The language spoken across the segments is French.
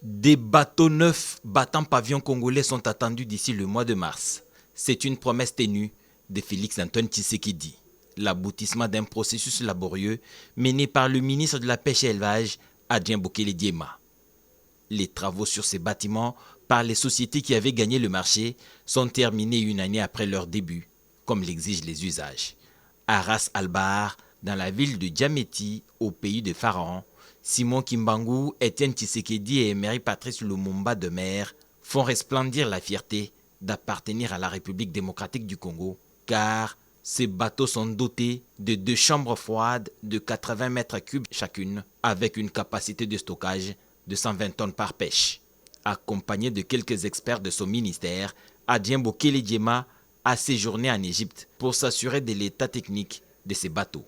Des bateaux neufs battant pavillon congolais sont attendus d'ici le mois de mars. C'est une promesse ténue de Félix-Antoine Tshisekedi, l'aboutissement d'un processus laborieux mené par le ministre de la Pêche et Élevage, Adrien Bokele-Diema. Les travaux sur ces bâtiments par les sociétés qui avaient gagné le marché sont terminés une année après leur début, comme l'exigent les usages. À Ras Al-Bahar, dans la ville de Djameti, au pays de Pharaon, Simon Kimbangu, Étienne Tshisekedi et Emery-Patrice Lumumba de Mer font resplendir la fierté d'appartenir à la République démocratique du Congo, car ces bateaux sont dotés de 2 chambres froides de 80 mètres cubes chacune, avec une capacité de stockage de 120 tonnes par pêche. Accompagné de quelques experts de son ministère, Adrien Bokele-Diema a séjourné en Égypte pour s'assurer de l'état technique de ces bateaux.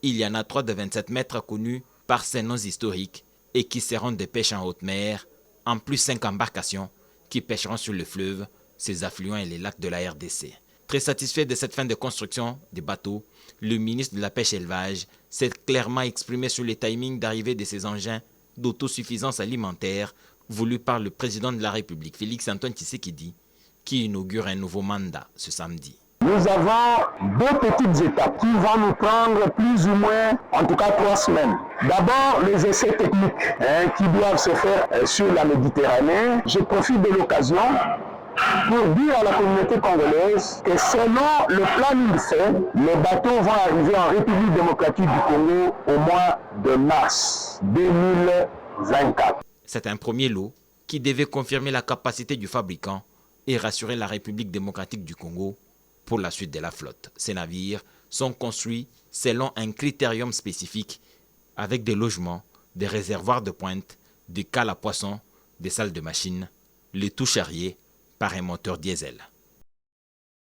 Il y en a 3 de 27 mètres connus par ses noms historiques et qui seront de pêche en haute mer, en plus 5 embarcations qui pêcheront sur le fleuve, ses affluents et les lacs de la RDC. Très satisfait de cette fin de construction des bateaux, le ministre de la Pêche et Élevage s'est clairement exprimé sur le timing d'arrivée de ces engins d'autosuffisance alimentaire voulus par le président de la République, Félix-Antoine Tshisekedi, qui inaugure un nouveau mandat ce samedi. Nous avons 2 petites étapes qui vont nous prendre plus ou moins, en tout cas 3 semaines. D'abord, les essais techniques qui doivent se faire sur la Méditerranée. Je profite de l'occasion pour dire à la communauté congolaise que selon le plan fait, les bateaux vont arriver en République démocratique du Congo au mois de mars 2024. C'est un premier lot qui devait confirmer la capacité du fabricant et rassurer la République démocratique du Congo pour la suite de la flotte. Ces navires sont construits selon un critérium spécifique avec des logements, des réservoirs de pointe, des cales à poissons, des salles de machines, le tout charrié par un moteur diesel.